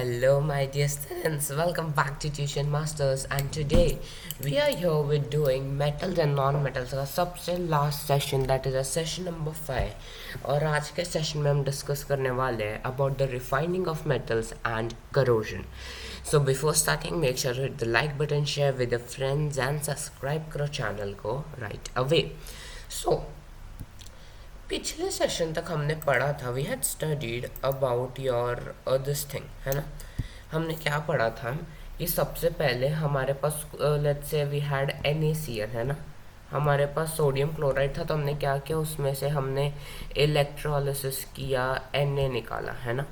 Hello, my dear students. Welcome back to Tuition Masters. And today we are here with doing metals and non-metals का सबसे last session, that is a session number 5. और आज के session में हम discuss करने वाले हैं about the refining of metals and corrosion. So before starting, make sure to hit the like button, share with your friends and subscribe करो channel को right away. So पिछले सेशन तक हमने पढ़ा था, we had studied about your this thing, है ना. हमने क्या पढ़ा था कि सबसे पहले हमारे पास लेट्स से वी हैड NaCl, है ना. हमारे पास सोडियम क्लोराइड था, तो हमने क्या किया, उसमें से हमने इलेक्ट्रोलिसिस किया, Na निकाला, है ना.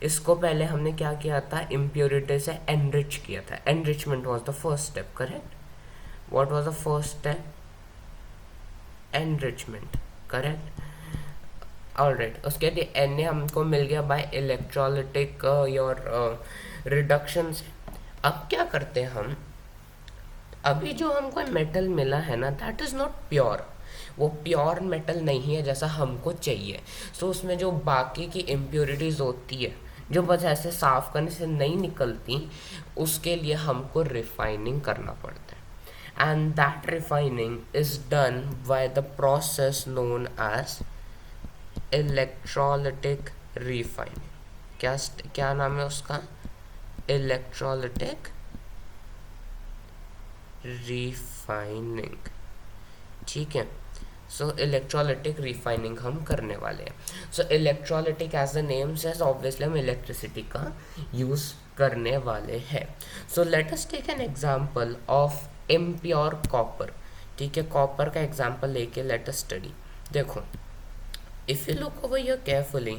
इसको पहले हमने क्या किया था, इम्प्योरिटी से एनरिच किया था. Enrichment was the first step, correct. What was the first step? Enrichment, correct. Alright, उसके बाद Na हमको मिल गया बाय इलेक्ट्रोलिटिक योर रिडक्शन से. अब क्या करते हैं हम, अभी जो हमको मेटल मिला है ना, दैट इज़ नॉट प्योर. वो प्योर मेटल नहीं है जैसा हमको चाहिए. सो उसमें जो बाकी की इम्प्योरिटीज़ होती है, जो बस ऐसे साफ करने से नहीं निकलती, उसके लिए हमको रिफाइनिंग करना पड़ता है. And that refining is done by the process known as electrolytic refining. क्या नाम है उसका? Electrolytic refining. ठीक है. सो इलेक्ट्रोलिटिक रिफाइनिंग हम करने वाले हैं. So electrolytic as the name says, obviously हम इलेक्ट्रिसिटी का यूज करने वाले हैं. So let us take an example of impure copper. ठीक है, कॉपर का एग्जांपल लेके लेट अस स्टडी. देखो, if you look over here carefully,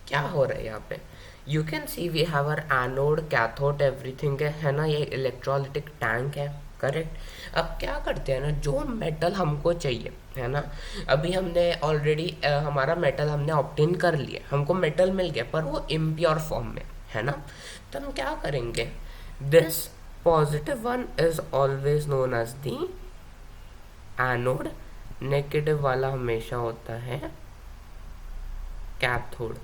क्या हो रहा है यहाँ पे, you can see we have our anode, cathode, everything है ना. ये इलेक्ट्रोलिटिक टैंक है, करेक्ट. अब क्या करते हैं ना, जो मेटल हमको चाहिए, है ना. अभी हमने ऑलरेडी हमारा मेटल हमने ऑब्टेन कर लिया, हमको मेटल मिल गया, पर वो इम्प्योर फॉर्म में, है ना. तो हम क्या करेंगे, this positive one is always known as the anode, negative वाला हमेशा होता है कैथोड,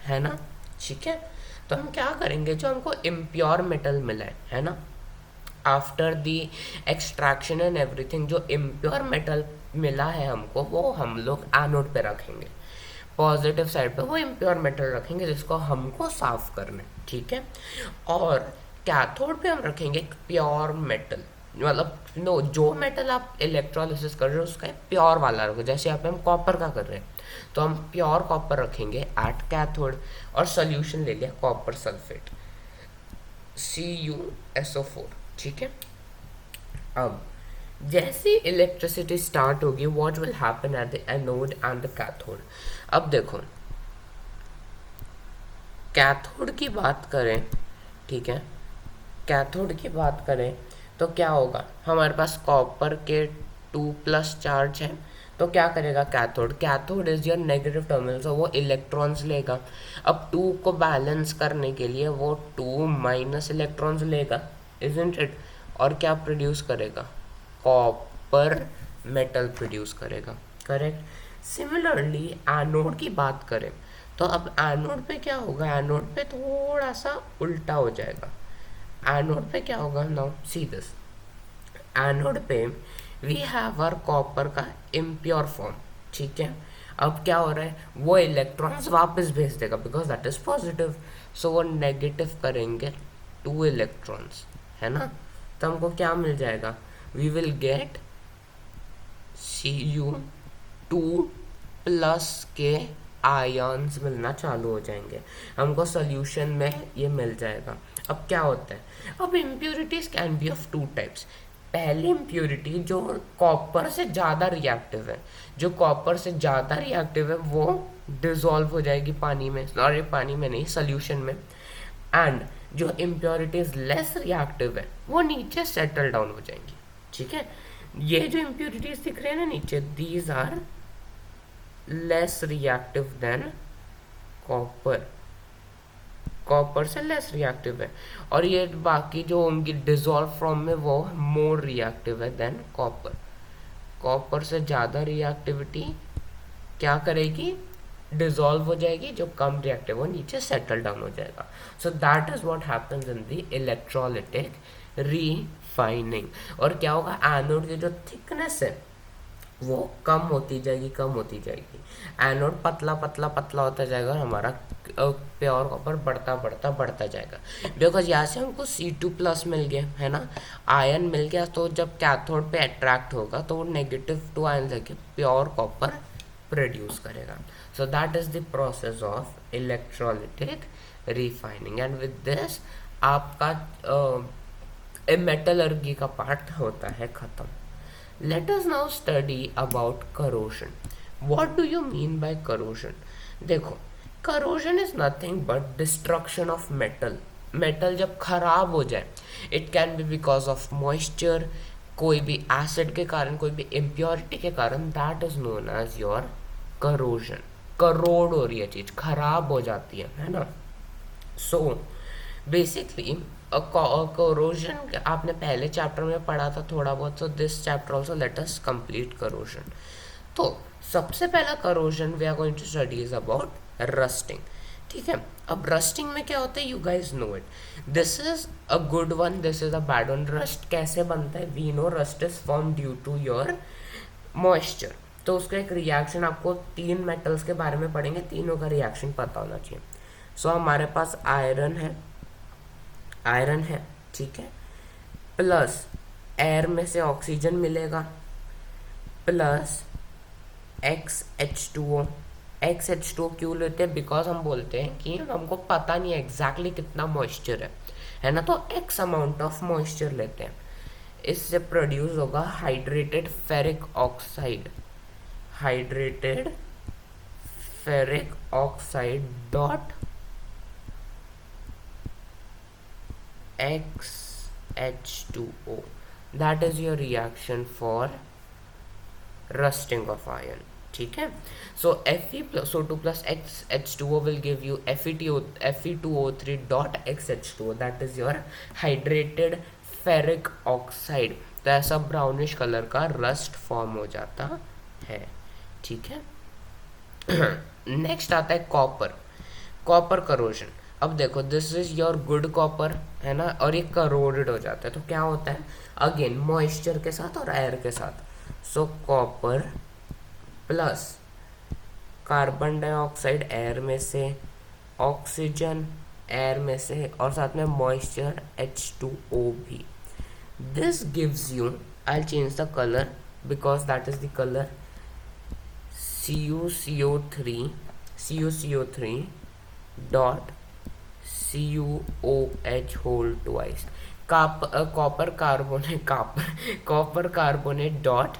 है ना. ठीक है. तो हम क्या करेंगे, जो हमको इम्प्योर मेटल मिला है ना, after the extraction and everything, जो इम्प्योर मेटल मिला है हमको, वो हम लोग एनोड पे रखेंगे. पॉजिटिव साइड पे वो इम्प्योर मेटल रखेंगे जिसको हमको साफ करना है. ठीक है. और कैथोड पे हम रखेंगे प्योर मेटल, मतलब नो, जो मेटल आप इलेक्ट्रोलिसिस कर रहे हो उसका प्योर वाला रखो. जैसे यहाँ पे हम कॉपर का कर रहे हैं, तो हम प्योर कॉपर रखेंगे एट कैथोड. और सोल्यूशन ले लिया कॉपर सल्फेट, CuSO4. ठीक है. अब जैसे इलेक्ट्रिसिटी स्टार्ट होगी, what will happen at the anode and the cathode. अब देखो, कैथोड की बात करें, ठीक है, कैथोड की बात करें तो क्या होगा, हमारे पास कॉपर के 2+ चार्ज है. तो क्या करेगा cathode, cathode is your negative terminal, तो वो इलेक्ट्रॉन्स लेगा. अब 2 को बैलेंस करने के लिए वो 2- इलेक्ट्रॉन्स लेगा, इजंट इट. और क्या प्रोड्यूस करेगा, कॉपर मेटल प्रोड्यूस करेगा, करेक्ट. सिमिलरली एनोड की बात करें तो अब एनोड पे क्या होगा, एनोड पे थोड़ा सा उल्टा हो जाएगा. एनोड पे क्या होगा, नाउ सी दिस, एनोड पे वी हैव आवर कॉपर का इम्प्योर फॉर्म. ठीक है. अब क्या हो रहा है, वो इलेक्ट्रॉन्स वापस भेज देगा बिकॉज दैट इज पॉजिटिव. सो वो नेगेटिव करेंगे 2 इलेक्ट्रॉन्स, है ना. तो हमको क्या मिल जाएगा, वी विल गेट Cu2+ के आयन्स मिलना चालू हो जाएंगे. हमको सोल्यूशन में ये मिल जाएगा. अब क्या होता है, अब impurities can be of 2 types. पहली इम्प्योरिटी जो कॉपर से ज़्यादा रिएक्टिव है, जो कॉपर से ज़्यादा रिएक्टिव है वो डिसॉल्व हो जाएगी पानी में, और ये पानी में नहीं, सोल्यूशन में. एंड जो इम्प्योरिटीज लेस रिएक्टिव है वो नीचे सेटल डाउन हो जाएंगी. ठीक है. ये जो इम्प्योरिटीज दिख रहे हैं ना नीचे, these are less reactive than copper, copper से लेस रिएक्टिव है. और ये बाकी जो उनकी डिसॉल्व फॉर्म में वो मोर रिएक्टिव है देन कॉपर. कॉपर से ज़्यादा रिएक्टिविटी क्या करेगी, डिजॉल्व हो जाएगी, जो कम रिएक्टिव वो नीचे सेटल डाउन हो जाएगा. So that is what happens in the electrolytic refining. और क्या होगा, एनोड की जो थिकनेस है वो कम होती जाएगी, कम होती जाएगी. एनोड पतला पतला पतला होता जाएगा और हमारा प्योर कॉपर बढ़ता बढ़ता बढ़ता जाएगा. बिकॉज यहाँ से हमको C2+ मिल गया है ना, आयन मिल गया. तो जब कैथोड पे अट्रैक्ट होगा तो वो -2 आयन लेके प्योर कॉपर प्रोड्यूस करेगा. So that is the process of electrolytic refining. And with this आपका मेटलर्जी का पार्ट होता है खत्म. Let us now study about corrosion. What do you mean by corrosion? देखो, corrosion is nothing but destruction of metal. metal जब खराब हो जाए, it can be because of moisture, कोई भी acid के कारण, कोई भी impurity के कारण, that is known as your corrosion. corrode हो रही है चीज, खराब हो जाती है ना. So basically corrosion आपने पहले चैप्टर में पढ़ा था थोड़ा बहुत. So this chapter also let us complete corrosion. तो सबसे पहला corrosion we are going to study is about rusting. ठीक है, अब रस्टिंग में क्या होता है, you guys know it. This is a good one, this is a bad one. Rust कैसे बनता है, we know rust is form due to your moisture. तो उसका एक रिएक्शन, आपको 3 मेटल्स के बारे में पढ़ेंगे, तीनों का रिएक्शन पता होना चाहिए. सो हमारे पास आयरन है, ठीक है, प्लस एयर में से ऑक्सीजन मिलेगा, प्लस XH2O. XH2O क्यों लेते हैं, बिकॉज हम बोलते हैं कि हमको पता नहीं है एग्जैक्टली कितना मॉइस्चर है ना, तो X अमाउंट ऑफ मॉइस्चर लेते हैं. इससे प्रोड्यूस होगा hydrated ferric oxide dot XH2O. that is your reaction for rusting of iron. ठीक है, so Fe+O2 plus XH2O will give you Fe2O3 dot XH2O. that is your hydrated ferric oxide. तो ऐसा brownish colour का rust form हो जाता है. ठीक है, नेक्स्ट आता है कॉपर करोजन. अब देखो, this is your good copper है ना, और ये करोडेड हो जाता है. तो क्या होता है, अगेन मॉइस्चर के साथ और एयर के साथ. सो copper plus carbon dioxide air में से, ऑक्सीजन एयर में से, और साथ में मॉइस्चर H2O भी. This gives you, I change the colour because that is the colour CuCO3 dot CuOH whole twice. Copper carbonate dot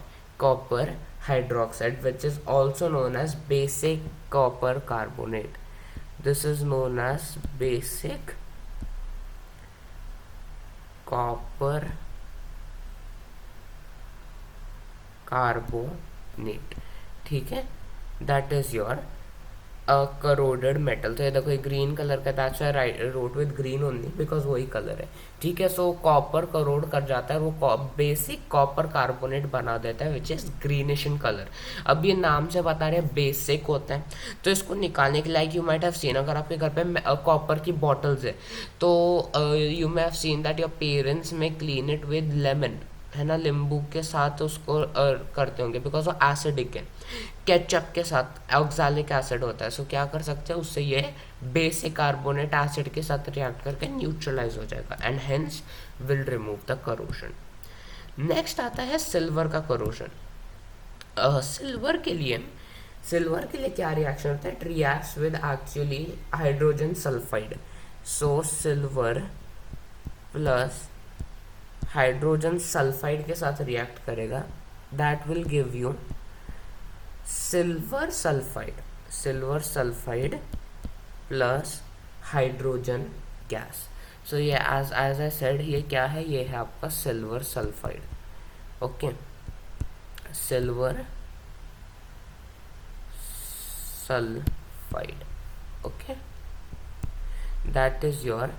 copper hydroxide, which is also known as basic copper carbonate. This is known as basic copper carbonate. ठीक है, that is your corroded metal. तो ये देखो, ये green colour का, that's why I wrote with green only because वही colour है. ठीक है, सो कॉपर करोड कर जाता है, वो बेसिक कॉपर कार्बोनेट बना देता है which is greenish in colour. अब ये नाम से बता रहे हैं बेसिक होता है, तो इसको निकालने के like you might have scene, अगर आपके घर पे कॉपर की बॉटल्स है तो you may have seen that your parents में क्लीन इट विद लेमन, है ना, नींबू के साथ उसको करते होंगे बिकॉज वो एसिडिक है. केचप के साथ ऑक्सैलिक एसिड होता है. सो क्या कर सकते हैं, उससे ये बेसिक कार्बोनेट एसिड के साथ रिएक्ट करके न्यूट्रलाइज हो जाएगा and hence will remove the corrosion. Next आता है सिल्वर का करोजन. सिल्वर के लिए क्या रिएक्शन होता है, it reacts with actually hydrogen sulphide. So silver plus hydrogen sulphide के साथ रिएक्ट करेगा, that will give you silver sulphide plus hydrogen gas. So ये एज आई सेड, ये क्या है, ये है आपका silver sulphide. Okay, silver sulphide. Okay, that is your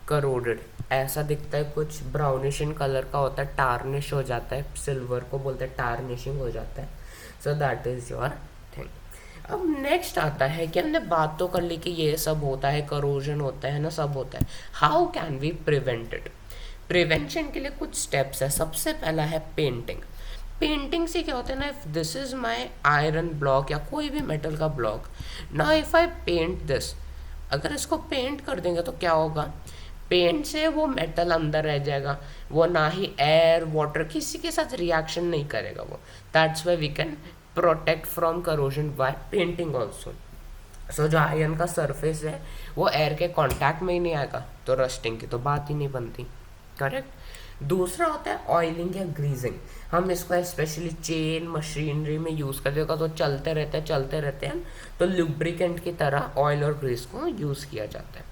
corroded. ऐसा दिखता है, कुछ ब्राउनिश इन कलर का होता है, टार्निश हो जाता है, सिल्वर को बोलते हैं टार्निशिंग हो जाता है. So that is your thing. अब नेक्स्ट आता है कि हमने बात तो कर ली कि ये सब होता है, करोजन होता है ना, सब होता है। How can we prevent it? Prevention के लिए कुछ स्टेप्स है। सबसे पहला है पेंटिंग। पेंटिंग से क्या होता है ना, if this is my iron block या कोई भी मेटल का ब्लॉक, ना इफ आई पेंट दिस, अगर इसको पेंट कर देंगे तो क्या होगा, पेंट से वो मेटल अंदर रह जाएगा, वो ना ही एयर वाटर किसी के साथ रिएक्शन नहीं करेगा वो। That's why we can protect from corrosion by painting also. So जो आयरन का सरफेस है वो एयर के कांटेक्ट में ही नहीं आएगा, तो रस्टिंग की तो बात ही नहीं बनती। करेक्ट। दूसरा होता है ऑयलिंग या ग्रीजिंग। हम इसको स्पेशली चेन मशीनरी में यूज़ करते हैं, तो चलते रहते हैं, तो लुब्रिकेंट की तरह ऑयल और ग्रीस को यूज़ किया जाता है।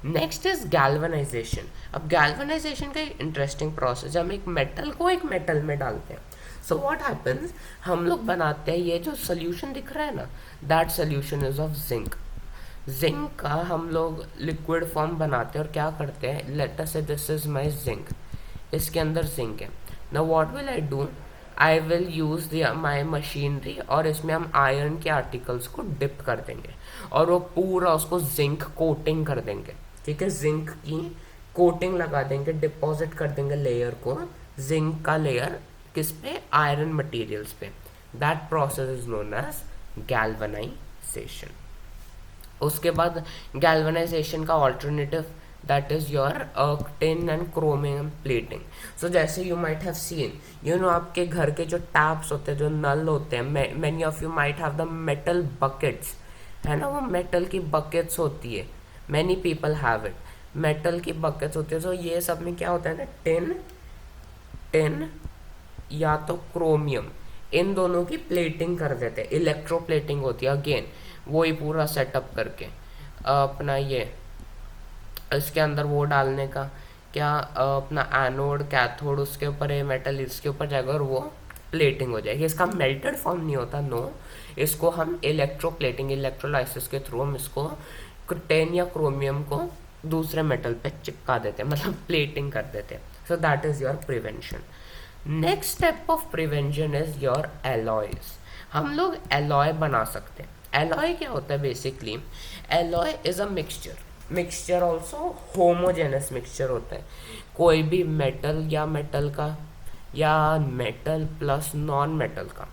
Next is galvanization. अब गैल्वनाइजेशन का एक इंटरेस्टिंग प्रोसेस है, हम एक मेटल को एक मेटल में डालते हैं। सो व्हाट हैपन्स, हम लोग बनाते हैं, ये जो सोल्यूशन दिख रहा है ना, that solution is of zinc. Zinc का हम लोग लिक्विड फॉर्म बनाते हैं और क्या करते हैं, लेट अस से दिस इज माय जिंक, इसके अंदर जिंक है। Now what will I do, I will use my machinery और इसमें हम आयरन के आर्टिकल्स को डिप कर देंगे और वो पूरा उसको जिंक कोटिंग कर देंगे। ठीक है, जिंक की कोटिंग लगा देंगे, डिपॉजिट कर देंगे लेयर को, जिंक का लेयर किस पे, आयरन मटेरियल्स पे। That process is known as galvanisation. उसके बाद गैल्वनाइजेशन का alternative that is your tin and chromium plating. So जैसे you might have seen, you know आपके घर के जो टैप्स होते हैं, जो नल होते हैं, many of you might have the metal buckets, है ना, वो मेटल की बकेट्स होती है, many people have it, metal की बकेट्स होती है। सो ये सब में क्या होता है ना, टिन टिन या तो क्रोमियम, इन दोनों की प्लेटिंग कर देते हैं, इलेक्ट्रो प्लेटिंग होती है। अगेन वही पूरा सेटअप करके अपना ये इसके अंदर वो डालने का क्या, अपना एनोड कैथोड, उसके ऊपर ये मेटल इसके ऊपर जाएगा और वो प्लेटिंग हो जाएगी। इसका मेल्टेड फॉर्म नहीं होता, नो, इसको हम इलेक्ट्रो प्लेटिंग, इलेक्ट्रोलाइसिस के थ्रू हम इसको टेन या क्रोमियम को दूसरे मेटल पे चिपका देते हैं, मतलब प्लेटिंग कर देते हैं। So that is your prevention. Next step of prevention is your alloys. हम लोग एलॉय बना सकते हैं। एलॉय क्या होता है, basically alloy is a mixture also homogeneous mixture होता है। कोई भी मेटल या मेटल का या मेटल प्लस नॉन मेटल का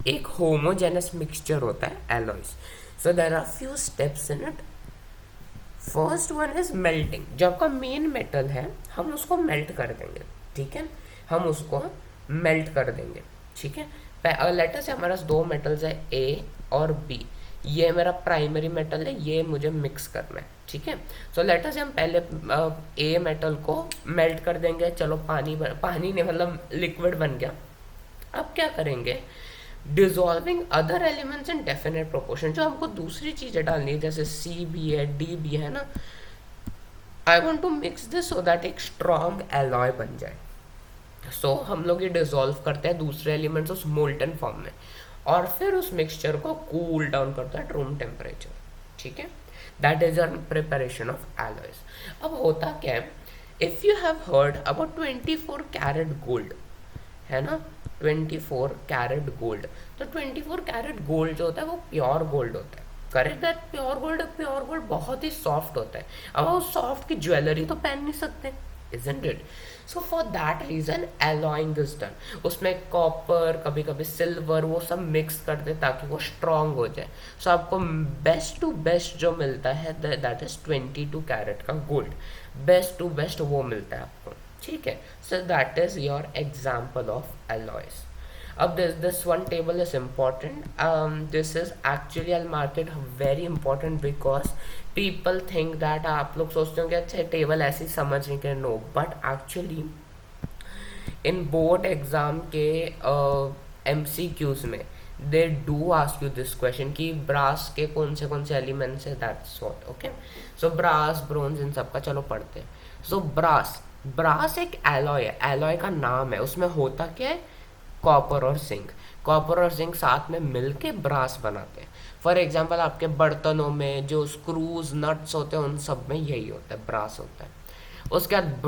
एक होमोजेनस मिक्सचर होता है alloys. So there are few steps in it. First one is melting. जो आपका मेन मेटल है हम उसको मेल्ट कर देंगे, ठीक है, हम उसको मेल्ट कर देंगे, ठीक है। लेटर से हमारे पास दो मेटल्स है ए और बी, ये मेरा प्राइमरी मेटल है, ये मुझे मिक्स करना है, ठीक है। सो लेटर से हम पहले ए मेटल को मेल्ट कर देंगे, चलो पानी नहीं मतलब लिक्विड बन गया। अब क्या करेंगे, dissolving other elements in definite proportion. जो हमको दूसरी चीज़ें डालनी है जैसे सी भी है, डी भी है ना, I want to mix this so that एक स्ट्रॉन्ग एलॉय बन जाए। सो हम लोग ये डिजॉल्व करते हैं दूसरे एलिमेंट्स उस मोल्टन फॉर्म में और फिर उस मिक्सचर को कूल डाउन करता है रूम टेम्परेचर, ठीक है। That is a preparation of alloys. अब होता क्या है, if you have heard about 24 carat gold, है ना, 24 कैरेट गोल्ड, तो 24 कैरेट गोल्ड जो होता है वो प्योर गोल्ड होता है। करेक्ट, दैट प्योर गोल्ड बहुत ही सॉफ्ट होता है। अब उस सॉफ्ट की ज्वेलरी तो पहन नहीं सकते, isn't it? So for that reason alloying is done. उसमें कॉपर, कभी कभी सिल्वर, वो सब मिक्स कर दे ताकि वो स्ट्रॉन्ग हो जाए। सो आपको बेस्ट टू बेस्ट जो मिलता है दैट इज 22 कैरेट का गोल्ड, बेस्ट टू बेस्ट वो मिलता है आपको, ठीक है। So that is your example of alloys. अब this one table is important. This is actually I'll mark it very important because people think that आप लोग सोचते होंगे अच्छा टेबल ऐसी समझ नहीं के, no, but actually in board exam के MCQs में they do ask you this question कि ब्रास के कौन से एलिमेंट्स है, that's what, okay. So brass, bronze, इन सब का चलो पढ़ते हैं। सो ब्रास एक एलॉय है, एलॉय का नाम है, उसमें होता क्या है, कॉपर और जिंक साथ में मिलके ब्रास बनाते हैं। फॉर एग्जांपल आपके बर्तनों में जो स्क्रूज नट्स होते हैं उन सब में यही होता है, ब्रास होता है। उसके बाद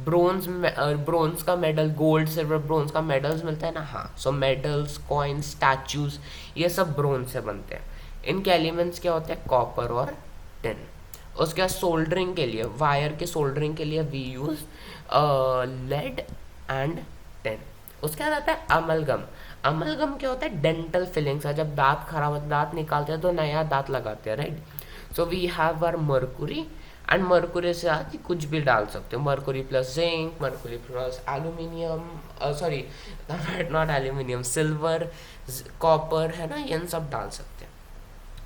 ब्रोंज का मेडल, गोल्ड सिल्वर ब्रोंज का मेडल्स मिलता है ना, हाँ, सो मेडल्स, कॉइन, स्टैचूज, ये सब ब्रोंज से बनते हैं। इनके एलिमेंट्स क्या होते हैं, कॉपर और टिन। उसके बाद सोल्डरिंग के लिए, वायर के सोल्डरिंग के लिए we use lead and tin. उसके बाद आता है अमलगम। अमलगम क्या होता है, डेंटल फिलिंग्स है, जब दांत खराब होता है, दांत निकालते हैं तो नया दांत लगाते हैं, right. So we have our mercury, and mercury से आप कुछ भी डाल सकते हो, mercury plus zinc, mercury plus aluminium, sorry not aluminium, silver, copper, है ना, ये सब डाल सकते हैं।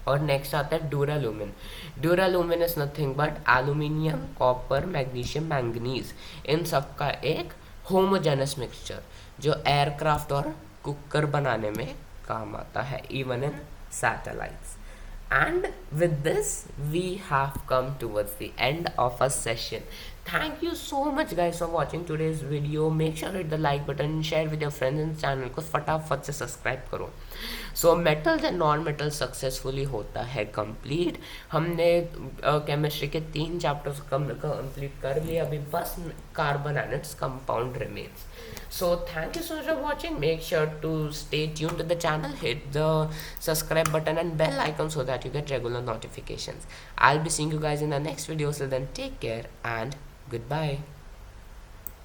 और नेक्स्ट आता है duralumin. Duralumin is nothing but aluminium, copper, magnesium, manganese, इन सब का एक होमोजेनस मिक्सचर जो एयरक्राफ्ट और कुकर बनाने में काम आता है, even in satellites. And with this, we have come towards the end of our session. Thank you so much guys for watching today's video. Make sure to hit the like button, share with your friends and channel को फटाफट से subscribe करो। So metals and non metal successfully होता है complete. हमने chemistry के 3 chapters complete कर लिए, अभी बस carbon and its compound remains. So thank you so much for watching. Make sure to stay tuned to the channel, hit the subscribe button and bell icon so that you get regular notifications. I'll be seeing you guys in the next video. So then take care and goodbye.